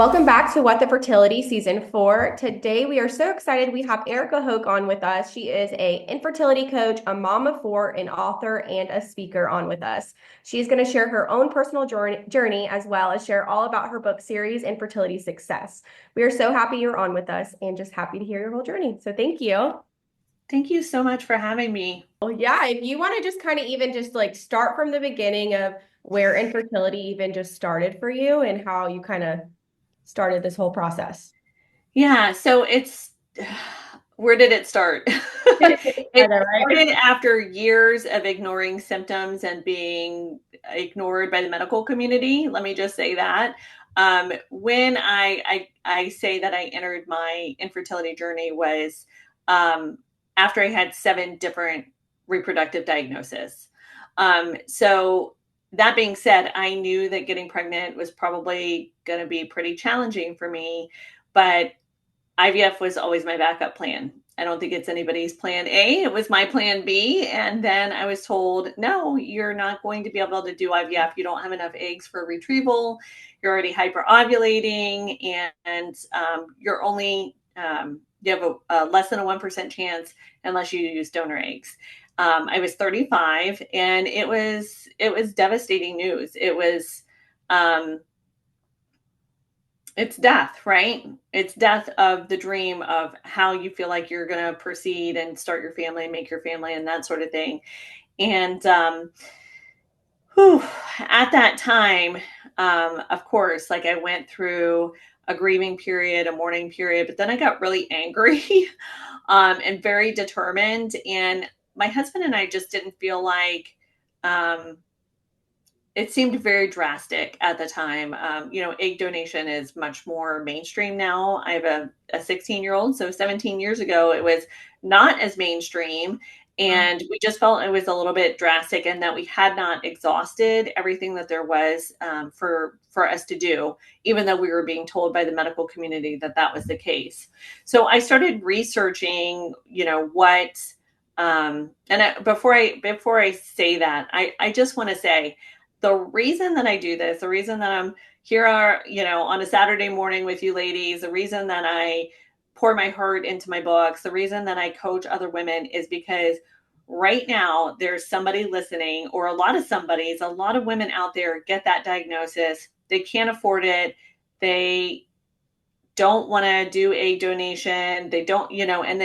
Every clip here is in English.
Welcome back to What the Fertility Season 4. Today we are so excited we have Erica Hoke on with us. She is an infertility coach, a mom of four, an author, and a speaker on with us. She's going to share her own personal journey as well as share all about her book series and fertility success. We are so happy you're on with us and just happy to hear your whole journey. So thank you. Thank you so much for having me. Well, yeah, if you want to just kind of even just like start from the beginning of where infertility even just started for you and how you kind of started this whole process. Yeah, so where did it start? I It know, right? started after years of ignoring symptoms and being ignored by the medical community. Let me just say that. When I say that I entered my infertility journey was after I had 7 different reproductive diagnoses. So that being said, I knew that getting pregnant was probably going to be pretty challenging for me, but IVF was always my backup plan. I don't think it's anybody's plan A. It was my plan B. And then I was told, no, you're not going to be able to do IVF. You don't have enough eggs for retrieval. You're already hyperovulating, and you're only, you have a less than a 1% chance unless you use donor eggs. I was 35, and it was devastating news. It's death, right? It's death of the dream of how you feel like you're going to proceed and start your family and make your family and that sort of thing. And whew, at that time, of course, like I went through a grieving period, a mourning period, but then I got really angry and very determined. And my husband and I just didn't feel like um, it seemed very drastic at the time. Egg donation is much more mainstream now. I have a 16-year-old, so 17 years ago, it was not as mainstream. And we just felt it was a little bit drastic and that we had not exhausted everything that there was for us to do, even though we were being told by the medical community that that was the case. So I started researching, before I say that, I just want to say, the reason that I do this, the reason that I'm here on a Saturday morning with you ladies, the reason that I pour my heart into my books, the reason that I coach other women is because right now there's somebody listening, or a lot of somebodies, a lot of women out there get that diagnosis. They can't afford it. They don't want to do a donation. They don't, and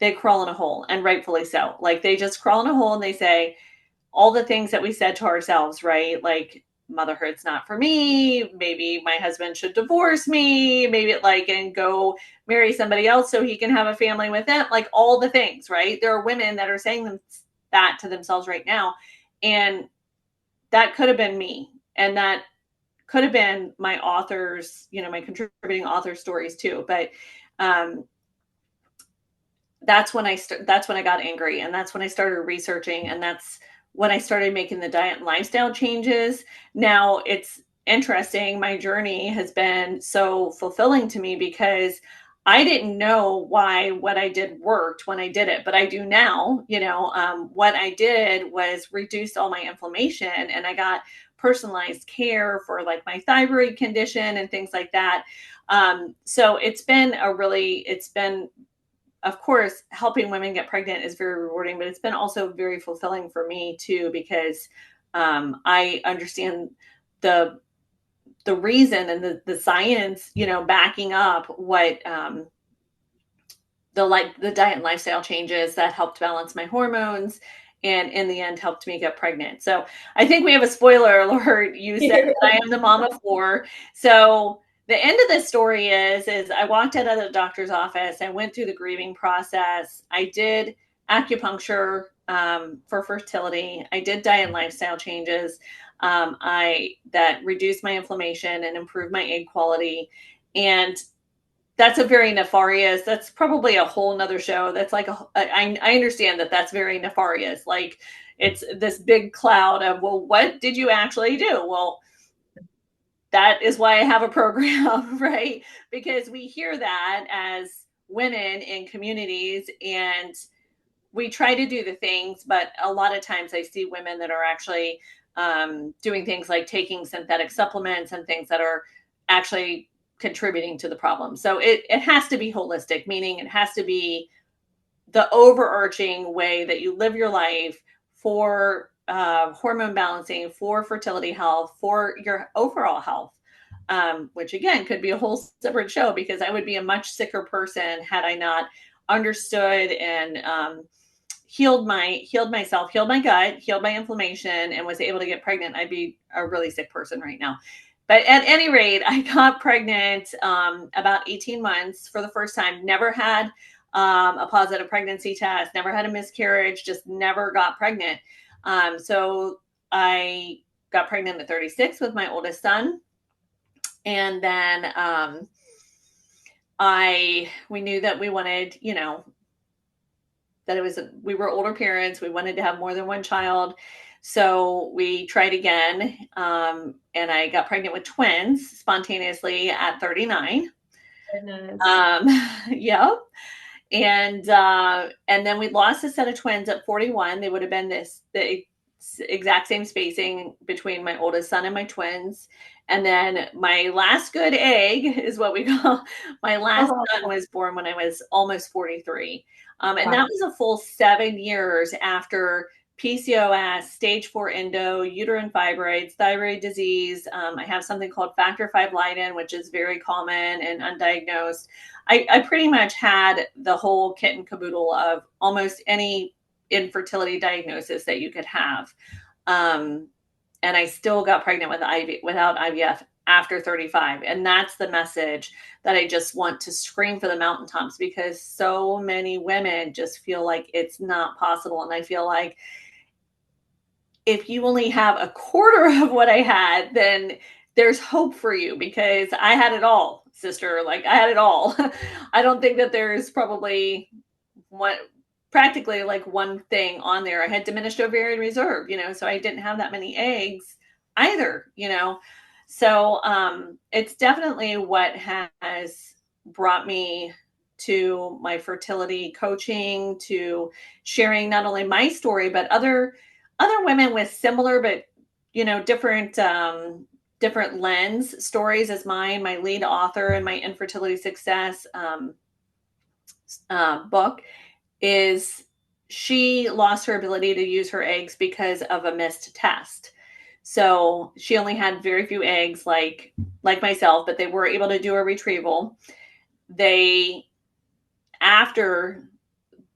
they crawl in a hole, and rightfully so. Like, they just crawl in a hole and they say, all the things that we said to ourselves, right? Like, motherhood's not for me. Maybe my husband should divorce me. Maybe and go marry somebody else so he can have a family with them. Like, all the things, right? There are women that are saying that to themselves right now. And that could have been me. And that could have been my authors, my contributing author stories too. But that's when I got angry, and that's when I started researching, and that's when I started making the diet and lifestyle changes. Now, it's interesting. My journey has been so fulfilling to me because I didn't know why what I did worked when I did it, but I do now. What I did was reduce all my inflammation, and I got personalized care for like my thyroid condition and things like that. So it's been of course, helping women get pregnant is very rewarding, but it's been also very fulfilling for me too, because I understand the reason and the science, backing up what the diet and lifestyle changes that helped balance my hormones, and in the end helped me get pregnant. So I think we have a spoiler alert. You said that I am the mom of four. So the end of the story is I walked out of the doctor's office. I went through the grieving process. I did acupuncture for fertility. I did diet and lifestyle changes that reduced my inflammation and improved my egg quality. And that's that's probably a whole nother show. That's like I understand that that's very nefarious. Like, it's this big cloud of, well, what did you actually do? Well, that is why I have a program, right? Because we hear that as women in communities, and we try to do the things, but a lot of times I see women that are actually doing things like taking synthetic supplements and things that are actually contributing to the problem. So it has to be holistic, meaning it has to be the overarching way that you live your life for hormone balancing, for fertility health, for your overall health. Which again could be a whole separate show, because I would be a much sicker person had I not understood and healed myself, healed my gut, healed my inflammation, and was able to get pregnant. I'd be a really sick person right now. But at any rate, I got pregnant about 18 months for the first time. Never had a positive pregnancy test, never had a miscarriage, just never got pregnant. So I got pregnant at 36 with my oldest son. And then we knew that we wanted, that we were older parents. We wanted to have more than one child. So we tried again. And I got pregnant with twins spontaneously at 39. Goodness. Yeah. And then we lost a set of twins at 41. They would have been the exact same spacing between my oldest son and my twins. And then my last good egg is what we call my last son was born when I was almost 43. And that was a full 7 years after PCOS, stage 4 endo, uterine fibroids, thyroid disease. I have something called factor V Leiden, which is very common and undiagnosed. I pretty much had the whole kit and caboodle of almost any infertility diagnosis that you could have. And I still got pregnant without IVF after 35. And that's the message that I just want to scream for the mountaintops, because so many women just feel like it's not possible. And I feel like if you only have a quarter of what I had, then there's hope for you, because I had it all, sister. Like, I had it all. I don't think that there's probably practically like one thing on there. I had diminished ovarian reserve, so I didn't have that many eggs either, So it's definitely what has brought me to my fertility coaching, to sharing not only my story, but other women with similar but different lens stories as mine. My lead author in my infertility success book is, she lost her ability to use her eggs because of a missed test. So she only had very few eggs, like myself, but they were able to do a retrieval. After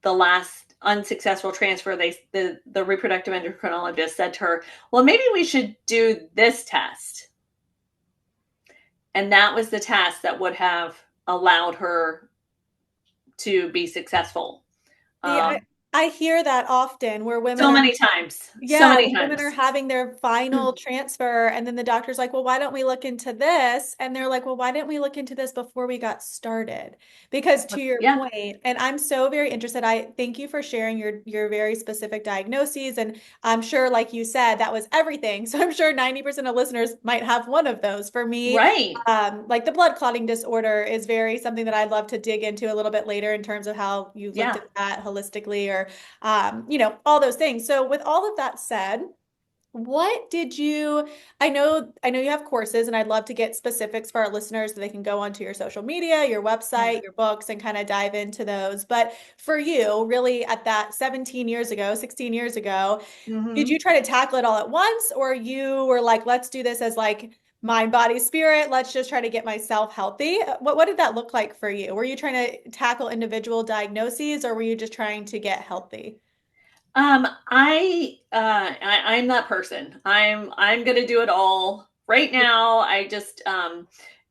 the last unsuccessful transfer, the reproductive endocrinologist said to her, well, maybe we should do this test. And that was the test that would have allowed her to be successful. See, I hear that often where women So are, many times. So yeah, many when women are times. having their final transfer, and then the doctor's like, well, why don't we look into this? And they're like, well, why didn't we look into this before we got started? Because to your Yeah. point, and I'm so very interested, I thank you for sharing your very specific diagnoses. And I'm sure, like you said, that was everything. So I'm sure 90% of listeners might have one of those. For me, Right. like the blood clotting disorder is very something that I'd love to dig into a little bit later in terms of how you looked Yeah. at that holistically, or all those things. So with all of that said, what did you, I know you have courses, and I'd love to get specifics for our listeners so they can go onto your social media, your Yeah. website, your books, and kind of dive into those. But for you, really at that 17 years ago, 16 years ago, did Mm-hmm. you try to tackle it all at once, or you were like, let's do this as like mind, body, spirit, let's just try to get myself healthy? What did that look like for you? Were you trying to tackle individual diagnoses, or were you just trying to get healthy? I'm that person. I'm gonna do it all right now. I just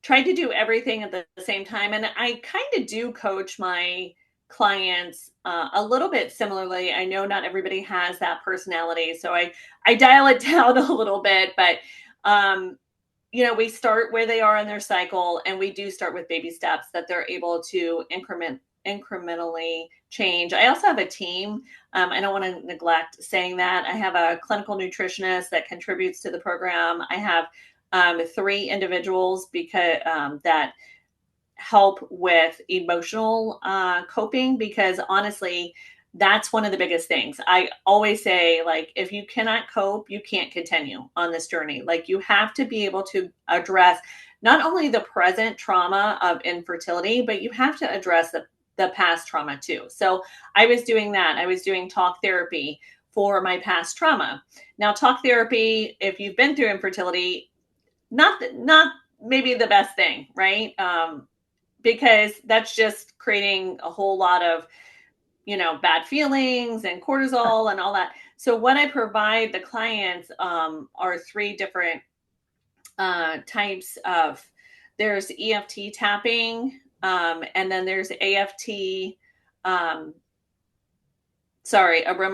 tried to do everything at the same time, and I kind of do coach my clients a little bit similarly. I know not everybody has that personality, so I dial it down a little bit, but we start where they are in their cycle, and we do start with baby steps that they're able to incrementally change. I also have a team. I don't want to neglect saying that. I have a clinical nutritionist that contributes to the program. I have 3 individuals that help with emotional coping, because honestly, that's one of the biggest things. I always say, like, if you cannot cope, you can't continue on this journey. Like, you have to be able to address not only the present trauma of infertility, but you have to address the past trauma too. So I was doing that. I was doing talk therapy for my past trauma. Now, talk therapy, if you've been through infertility, not maybe the best thing, right? Because that's just creating a whole lot of, bad feelings and cortisol and all that. So what I provide the clients are three different types of, there's EFT tapping, and then there's AFT, aroma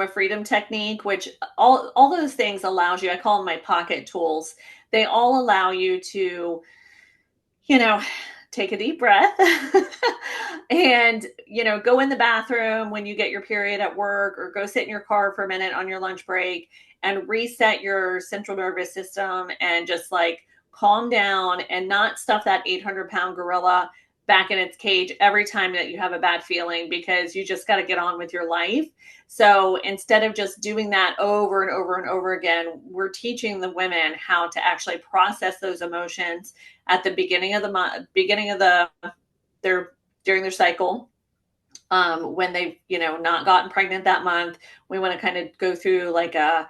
freedom technique, which all those things allows you, I call them my pocket tools. They all allow you to, take a deep breath and, go in the bathroom when you get your period at work, or go sit in your car for a minute on your lunch break and reset your central nervous system and just like calm down and not stuff that 800-pound gorilla back in its cage every time that you have a bad feeling, because you just got to get on with your life. So instead of just doing that over and over and over again, we're teaching the women how to actually process those emotions at the beginning of during their cycle. When they've, not gotten pregnant that month, we want to kind of go through like I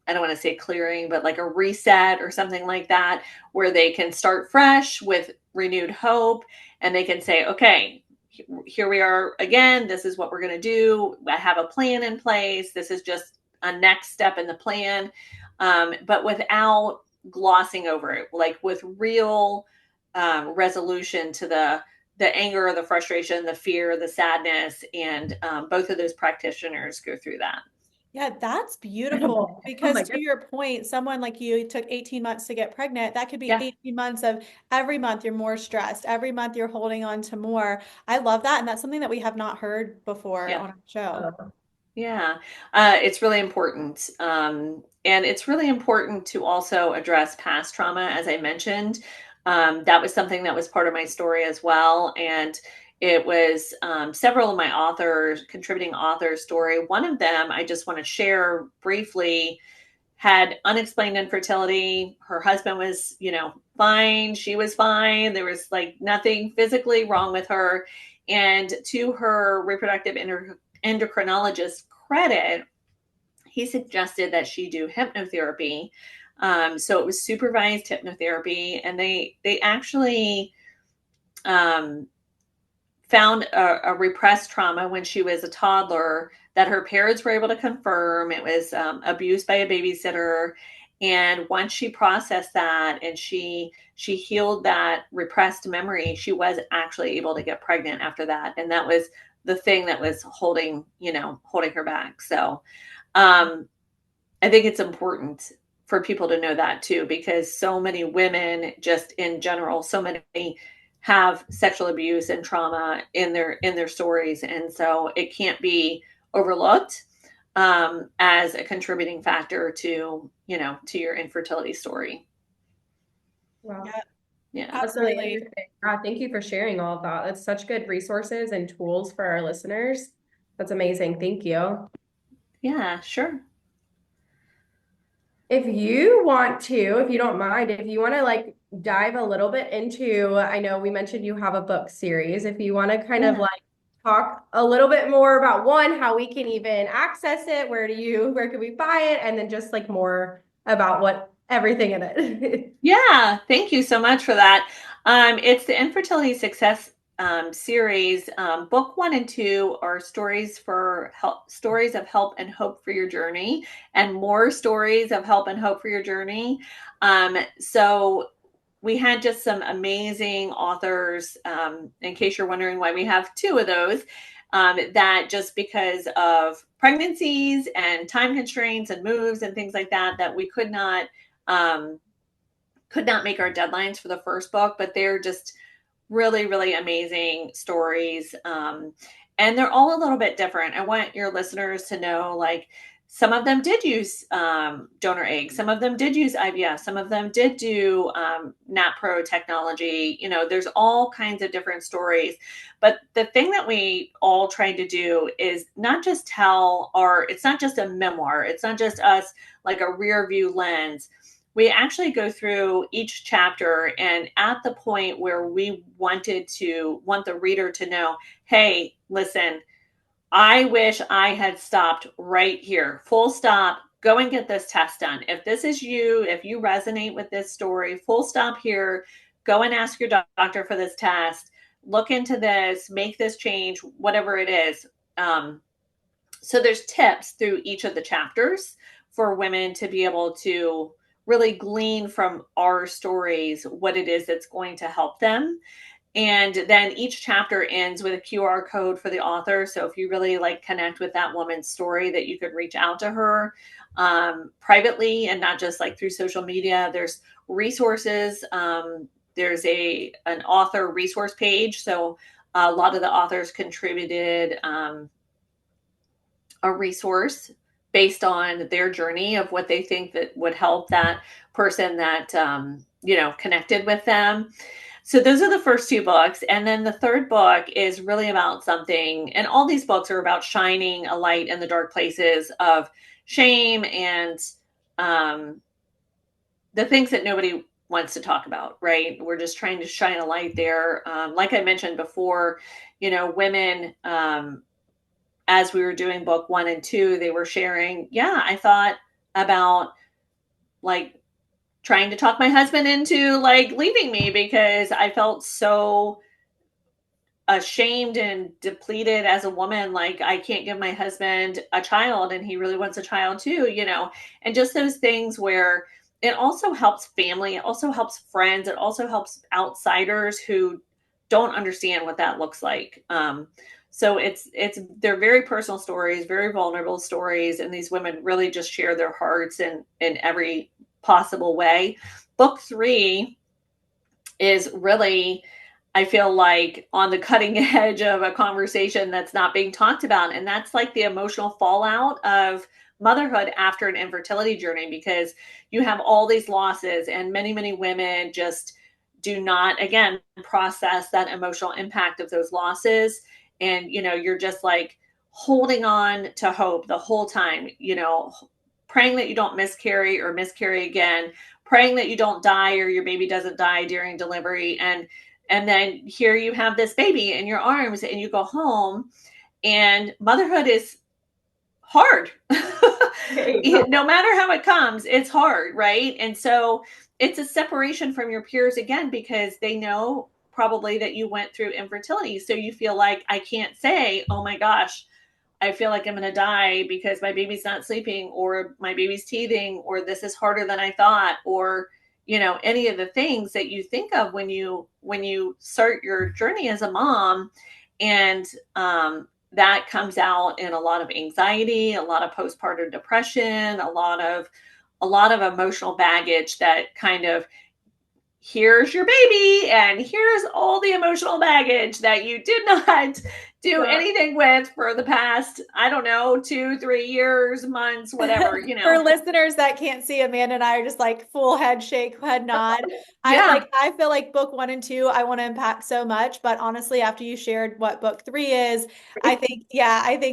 don't want to say clearing, but like a reset or something like that, where they can start fresh with renewed hope, and they can say, okay, here we are again. This is what we're going to do. I have a plan in place. This is just a next step in the plan, but without glossing over it, like with real resolution to the anger, the frustration, the fear, the sadness. And both of those practitioners go through that. Yeah, that's beautiful. Oh Because my to goodness. your point, someone like you took 18 months to get pregnant. That could be Yeah. 18 months of every month you're more stressed. Every month you're holding on to more. I love that. And that's something that we have not heard before Yeah. on our show. Yeah, it's really important. And it's really important to also address past trauma, as I mentioned. That was something that was part of my story as well. And it was several of my contributing authors' story. One of them, I just want to share briefly, had unexplained infertility. Her husband was, fine. She was fine. There was like nothing physically wrong with her. And to her reproductive endocrinologist's credit, he suggested that she do hypnotherapy. So it was supervised hypnotherapy, and they actually found a repressed trauma when she was a toddler that her parents were able to confirm. It was abused by a babysitter. And once she processed that and she healed that repressed memory, she was actually able to get pregnant after that. And that was the thing that was holding her back. So I think it's important for people to know that too, because so many women, just in general, so many have sexual abuse and trauma in their stories, and so it can't be overlooked as a contributing factor to your infertility story. Wow. Yeah, Yeah. That's really absolutely. interesting. Thank you for sharing all of that. That's such good resources and tools for our listeners. That's amazing. Thank you. Yeah, sure. If you want to, if you don't mind, if you want to like dive a little bit into, I know we mentioned you have a book series. If you want to kind of Yeah. like talk a little bit more about one, how we can even access it, where can we buy it, and then just like more about what everything in it. Yeah, thank you so much for that. It's the Infertility Success series. Book 1 and 2 are stories of help and hope for your journey, and more stories of help and hope for your journey. So we had just some amazing authors. In case you're wondering why we have 2 of those, that just because of pregnancies and time constraints and moves and things like that, that we could not make our deadlines for the first book, but they're just really, really amazing stories. And they're all a little bit different. I want your listeners to know, like, some of them did use donor eggs. Some of them did use IVF. Some of them did do NAPRO technology. There's all kinds of different stories. But the thing that we all tried to do is not just it's not just a memoir. It's not just us like a rear view lens. we actually go through each chapter, and at the point where we want the reader to know, hey, listen, I wish I had stopped right here. Full stop. Go and get this test done. If this is you, if you resonate with this story, full stop here. Go and ask your doctor for this test. Look into this, make this change, whatever it is. So there's tips through each of the chapters for women to be able to really glean from our stories what it is that's going to help them. And then each chapter ends with a QR code for the author. So if you really like connect with that woman's story, that you could reach out to her privately and not just like through social media. There's resources. There's an author resource page. So a lot of the authors contributed a resource based on their journey of what they think that would help that person that connected with them. So those are the first two books. And then the third book is really about something, and all these books are about shining a light in the dark places of shame and the things that nobody wants to talk about, right? We're just trying to shine a light there. Like I mentioned before, women, as we were doing book 1 and 2, they were sharing, yeah, I thought about like trying to talk my husband into like leaving me because I felt so ashamed and depleted as a woman. Like, I can't give my husband a child and he really wants a child too, and just those things where it also helps family, it also helps friends, it also helps outsiders who don't understand what that looks like. So they're very personal stories, very vulnerable stories, and these women really just share their hearts in every possible way. Book 3 is really, I feel like, on the cutting edge of a conversation that's not being talked about. And that's like the emotional fallout of motherhood after an infertility journey, because you have all these losses, and many, many women just do not, again, process that emotional impact of those losses. And, you're just like holding on to hope the whole time, praying that you don't miscarry or miscarry again, praying that you don't die or your baby doesn't die during delivery. And then here you have this baby in your arms and you go home, and motherhood is hard. No matter how it comes, it's hard, right? And so it's a separation from your peers again, because they know probably that you went through infertility. So you feel like, I can't say, oh my gosh, I feel like I'm going to die because my baby's not sleeping, or my baby's teething, or this is harder than I thought, or any of the things that you think of when you start your journey as a mom. And that comes out in a lot of anxiety, a lot of postpartum depression, a lot of emotional baggage that kind of, here's your baby and here's all the emotional baggage that you did not do anything with for the past, I don't know, 2-3 years, months, whatever. For listeners that can't see, Amanda and I are just like full head shake, head nod. Yeah. I feel like book 1 and 2, I want to unpack so much, but honestly, after you shared what book 3 is, I think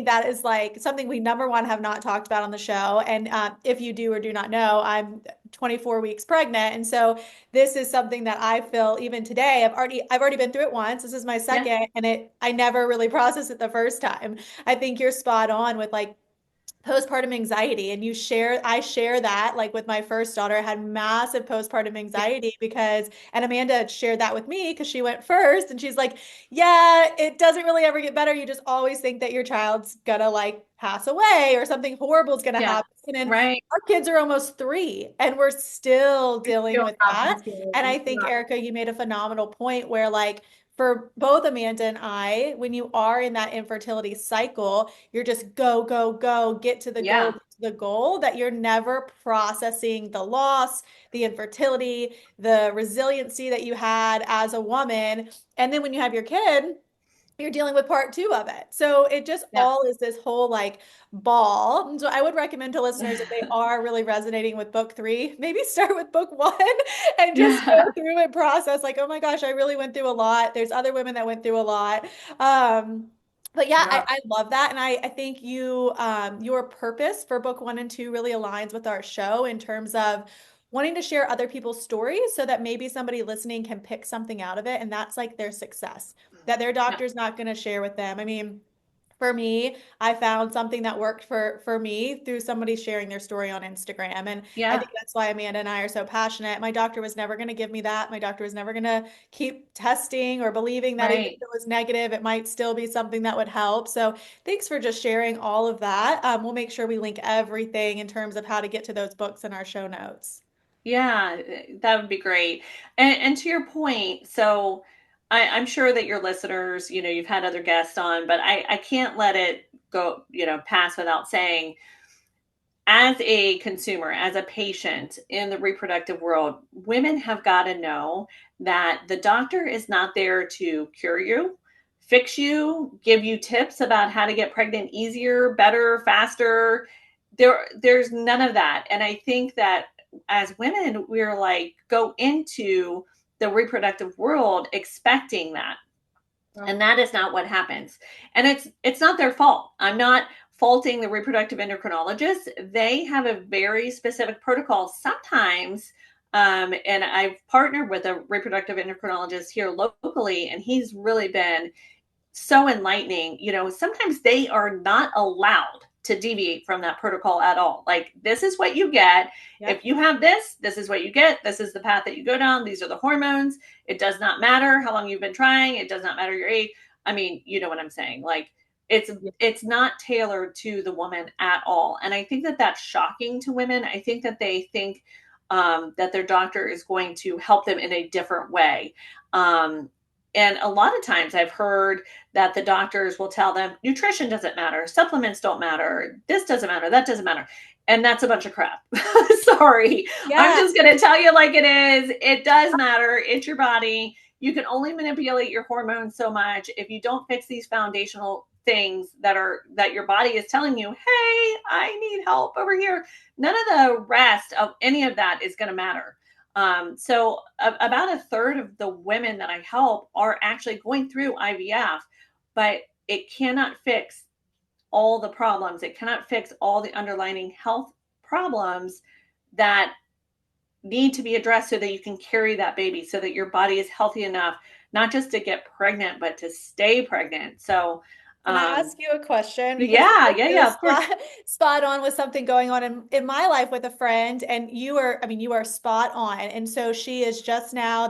that is like something we, number one, have not talked about on the show. And if you do or do not know, I'm 24 weeks pregnant, and so this is something that I feel even today. I've already been through it once. This is my second, Yeah. and I never really processed it the first time. I think you're spot on with like postpartum anxiety, and I share that, like with my first daughter. I had massive postpartum anxiety because, and Amanda shared that with me because she went first, and she's like, yeah, it doesn't really ever get better. You just always think that your child's gonna like pass away or something horrible is gonna Yeah. happen. And Right. our kids are almost 3 and we're still We dealing still with have that. those And I feelings. think, Erica, you made a phenomenal point where, like, for both Amanda and I, when you are in that infertility cycle, you're just go, go, go, get to the goal, Yeah. get to the goal, that you're never processing the loss, the infertility, the resiliency that you had as a woman. And then when you have your kid, you're dealing with part 2 of it. So it just Yeah. all is this whole like ball. And so I would recommend to listeners, if they are really resonating with book 3, maybe start with book 1 and just go Yeah. through and process like, oh my gosh, I really went through a lot. There's other women that went through a lot. But yeah, Yeah. I love that. And I think your purpose for book 1 and 2 really aligns with our show in terms of wanting to share other people's stories so that maybe somebody listening can pick something out of it. And that's like their success, that their Yeah. doctor's not going to share with them. I mean, for me, I found something that worked for me through somebody sharing their story on Instagram. And I Yeah. think that's why Amanda and I are so passionate. My doctor was never going to give me that. My doctor was never going to keep testing or believing that even if Right. it was negative, it might still be something that would help. So thanks for just sharing all of that. We'll make sure we link everything in terms of how to get to those books in our show notes. Yeah, that would be great. And to your point, so I'm sure that your listeners, you've had other guests on, but I can't let it go, pass without saying, as a consumer, as a patient in the reproductive world, women have got to know that the doctor is not there to cure you, fix you, give you tips about how to get pregnant easier, better, faster. There's none of that. And I think that as women, we're like, go into the reproductive world expecting that. And that is not what happens. And it's not their fault. I'm not faulting the reproductive endocrinologists. They have a very specific protocol sometimes. And I've partnered with a reproductive endocrinologist here locally, and he's really been so enlightening. Sometimes they are not allowed to deviate from that protocol at all. Like, this is what you get. Yep. If you have this is what you get. This is the path that you go down. These are the hormones. It does not matter how long you've been trying. It does not matter your age. I mean, you know what I'm saying? Like, it's not tailored to the woman at all. And I think that that's shocking to women. I think that they think that their doctor is going to help them in a different way. And a lot of times I've heard that the doctors will tell them nutrition doesn't matter, supplements don't matter, this doesn't matter, that doesn't matter. And that's a bunch of crap. Sorry. I'm Yeah. just going to tell you like it is. It does matter. It's your body. You can only manipulate your hormones so much. If you don't fix these foundational things that your body is telling you, hey, I need help over here, none of the rest of any of that is going to matter. So about a third of the women that I help are actually going through IVF, but it cannot fix all the problems. It cannot fix all the underlying health problems that need to be addressed so that you can carry that baby, so that your body is healthy enough, not just to get pregnant, but to stay pregnant. So, Can I ask you a question? Because yeah, this yeah, is yeah, so of course. spot on with something going on in my life with a friend, and you are spot on. And so she is just now,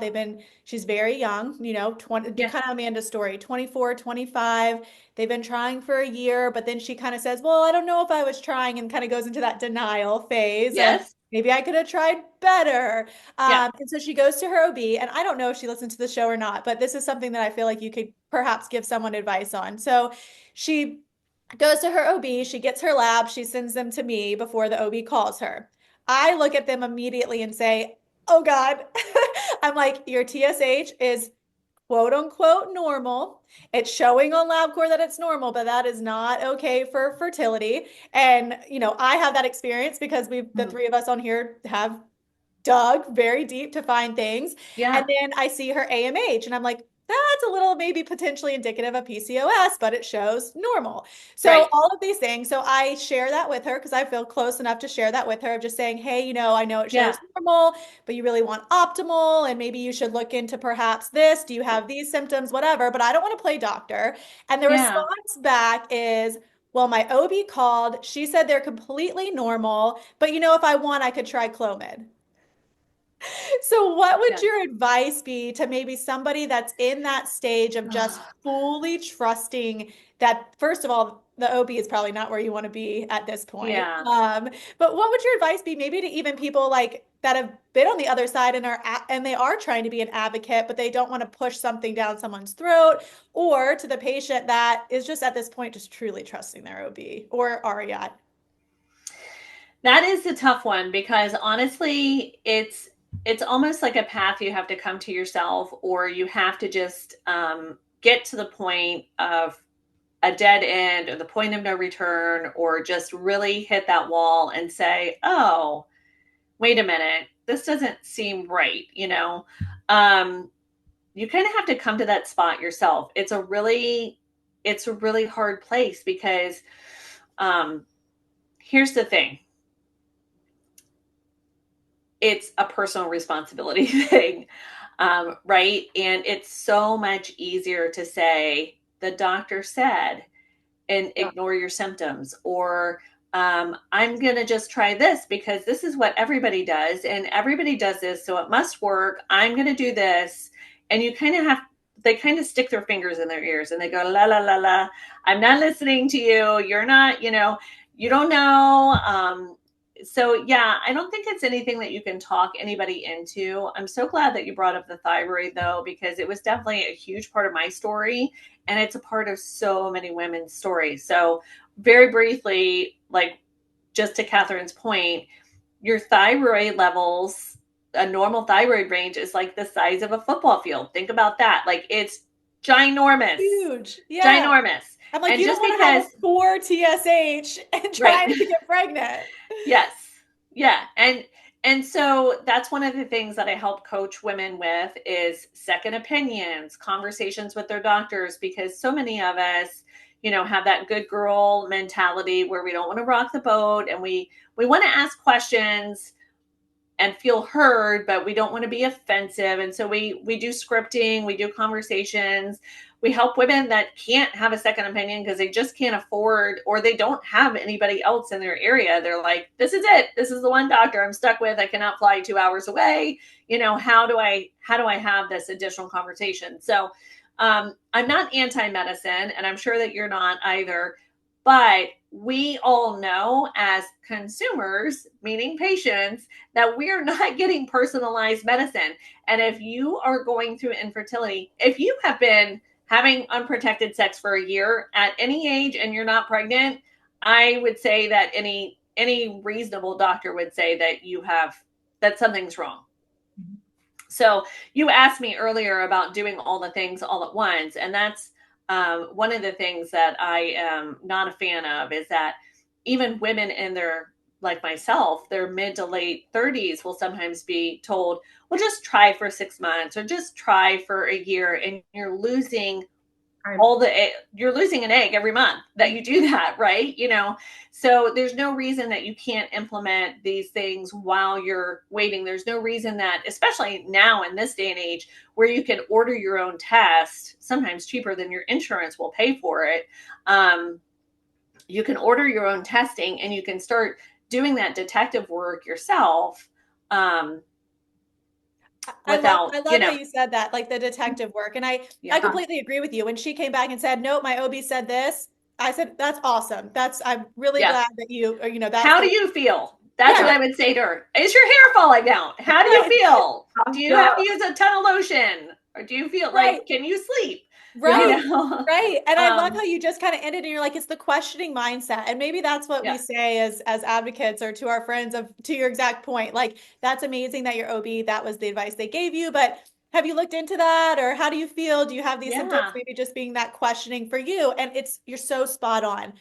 she's very young, 20, Yeah. kind of Amanda's story, 24, 25. They've been trying for a year, but then she kind of says, well, I don't know if I was trying, and kind of goes into that denial phase of Yes. maybe I could have tried better. Yeah. And so she goes to her OB, and I don't know if she listens to the show or not, but this is something that I feel like you could perhaps give someone advice on. So she goes to her OB, she gets her lab, she sends them to me before the OB calls her. I look at them immediately and say, oh God, I'm like, your TSH is quote unquote normal. It's showing on LabCorp that it's normal, but that is not okay for fertility. And, I have that experience because the Mhm. three of us on here have dug very deep to find things. And Yeah. then I see her AMH and I'm like, that's a little maybe potentially indicative of PCOS, but it shows normal. So Right. all of these things. So I share that with her because I feel close enough to share that with her of just saying, hey, I know it shows Yeah. normal, but you really want optimal. And maybe you should look into perhaps this. Do you have these symptoms? Whatever. But I don't want to play doctor. And the Yeah. response back is, well, my OB called. She said they're completely normal, but if I want, I could try Clomid. So, what would Yeah. your advice be to maybe somebody that's in that stage of just fully trusting that, first of all, the OB is probably not where you want to be at this point. Yeah. But what would your advice be maybe to even people like that have been on the other side and they are trying to be an advocate, but they don't want to push something down someone's throat, or to the patient that is just at this point just truly trusting their OB or REI? That is a tough one because honestly, it's almost like a path you have to come to yourself, or you have to just get to the point of a dead end or the point of no return, or just really hit that wall and say, "Oh, wait a minute, this doesn't seem right." You kind of have to come to that spot yourself. It's a really hard place because um, here's the thing. it's a personal responsibility thing, right? And it's so much easier to say, the doctor said, and ignore your symptoms, or I'm going to just try this because this is what everybody does and everybody does this, so it must work. I'm going to do this. And you kind of have, they kind of stick their fingers in their ears and they go, la, la, la, la, I'm not listening to you. You're not, you don't know. So yeah, I don't think it's anything that you can talk anybody into. I'm so glad that you brought up the thyroid though, because it was definitely a huge part of my story. And it's a part of so many women's stories. So very briefly, like just to Catherine's point, your thyroid levels, a normal thyroid range is like the size of a football field. Think about that. Like it's ginormous. Huge. Yeah. Ginormous. I'm like, And you just don't want to have because a 4 TSH and right. trying to get pregnant. Yes. Yeah. And so that's one of the things that I help coach women with is second opinions, conversations with their doctors, because so many of us, have that good girl mentality where we don't want to rock the boat and we want to ask questions and feel heard, but we don't want to be offensive. And so we do scripting, we do conversations. We help women that can't have a second opinion because they just can't afford, or they don't have anybody else in their area. They're like, this is it. This is the one doctor I'm stuck with. I cannot fly 2 hours away. How do I have this additional conversation? So I'm not anti-medicine, and I'm sure that you're not either. But we all know as consumers, meaning patients, that we're not getting personalized medicine. And if you are going through infertility, if you have been having unprotected sex for a year at any age and you're not pregnant, I would say that any reasonable doctor would say that something's wrong. So you asked me earlier about doing all the things all at once, and that's one of the things that I am not a fan of, is that even women in their, like myself, their mid to late 30s will sometimes be told, well, just try for 6 months or just try for a year, and you're losing you're losing an egg every month that you do that, right? So there's no reason that you can't implement these things while you're waiting. There's no reason that, especially now in this day and age, where you can order your own test, sometimes cheaper than your insurance will pay for it. You can order your own testing and you can start doing that detective work yourself. Without, I love that you said that, like the detective work. And I completely agree with you. When she came back and said, nope, my OB said this, I said, that's awesome. I'm really glad that that's how do you feel? That's what I would say to her. Is your hair falling out? How do you feel? Do you have to use a ton of lotion? Or do you feel like, can you sleep? Right. Right. And I love how you just kind of ended and you're like, it's the questioning mindset. And maybe that's what we say as advocates or to our friends, to your exact point. Like, that's amazing that your OB, that was the advice they gave you, but have you looked into that? Or how do you feel? Do you have these symptoms? Maybe just being that questioning for you. And you're so spot on.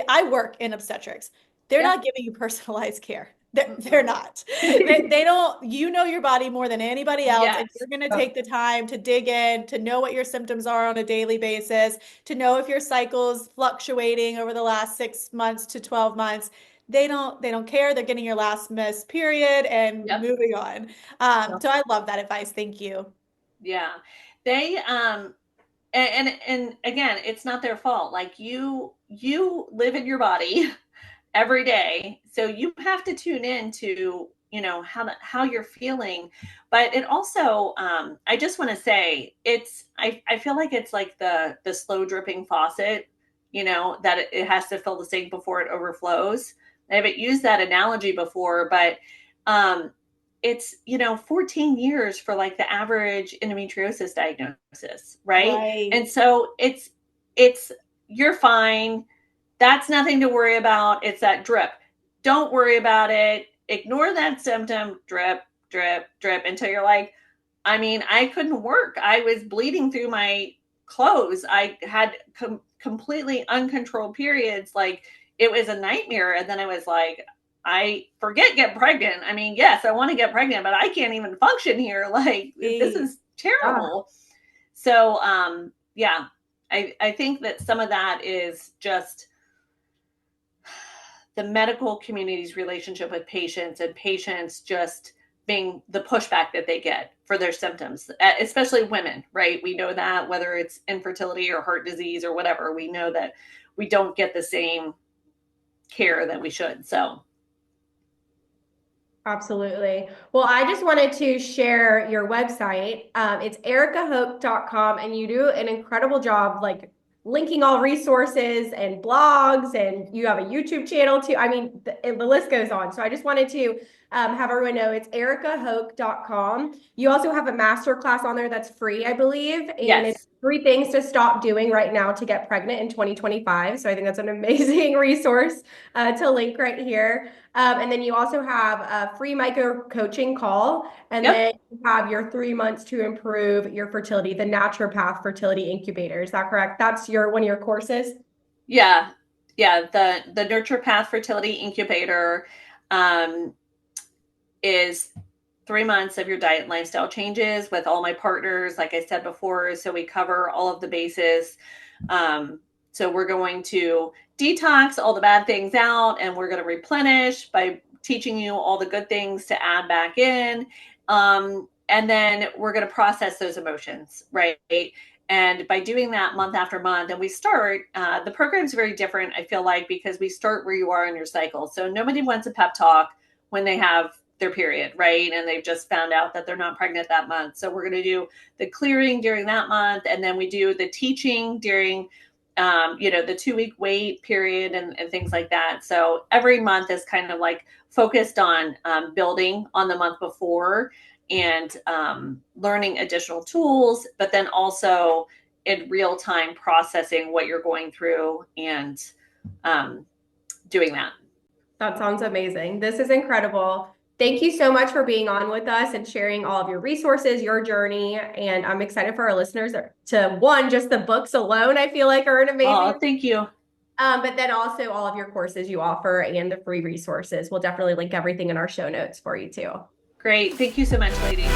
I work in obstetrics. They're not giving you personalized care. They're not. They don't, your body more than anybody else. And you're going to take the time to dig in, to know what your symptoms are on a daily basis, to know if your cycle's fluctuating over the last 6 months to 12 months. They don't care. They're getting your last missed period and moving on. So I love that advice. Thank you. Yeah. They, and again, it's not their fault. Like you live in your body every day. So you have to tune in to, how you're feeling. But it also, I just want to say I feel like it's like the slow dripping faucet, that it has to fill the sink before it overflows. I haven't used that analogy before, but, it's 14 years for like the average endometriosis diagnosis, right? And so it's you're fine. That's nothing to worry about. It's that drip. Don't worry about it. Ignore that symptom. Drip, drip, drip, until you're like, I couldn't work. I was bleeding through my clothes. I had completely uncontrolled periods. Like, it was a nightmare. And then I was like, I forget get pregnant. Yes, I want to get pregnant, but I can't even function here. Like, this is terrible. So, I think that some of that is just the medical community's relationship with patients and patients just being the pushback that they get for their symptoms, especially women, right? We know that whether it's infertility or heart disease or whatever, we know that we don't get the same care that we should. So absolutely. Well, I just wanted to share your website. It's ericahope.com, and you do an incredible job, like linking all resources and blogs, and you have a YouTube channel too. I mean, the list goes on. So I just wanted to have everyone know it's ericahope.com. You also have a masterclass on there that's free, I believe, and yes. it's 3 things to stop doing right now to get pregnant in 2025. So I think that's an amazing resource to link right here. And then you also have a free micro coaching call, and Yep. then you have your 3 months to improve your fertility, the naturopath fertility incubator. Is that correct? That's one of your courses? Yeah. The Nurture Path Fertility Incubator is 3 months of your diet and lifestyle changes with all my partners, like I said before. So we cover all of the bases. So we're going to detox all the bad things out, and we're going to replenish by teaching you all the good things to add back in. And then we're going to process those emotions, right? And by doing that month after month, and we start, the program's very different, I feel like, because we start where you are in your cycle. So nobody wants a pep talk when they have their period, right? And they've just found out that they're not pregnant that month. So we're going to do the clearing during that month. And then we do the teaching during, the 2-week wait period and things like that. So every month is kind of like focused on building on the month before and learning additional tools, but then also in real time processing what you're going through and doing that. That sounds amazing. This is incredible. Thank you so much for being on with us and sharing all of your resources, your journey. And I'm excited for our listeners to just the books alone, I feel like are an amazing. Oh, thank you. But then also all of your courses you offer and the free resources. We'll definitely link everything in our show notes for you too. Great. Thank you so much, ladies.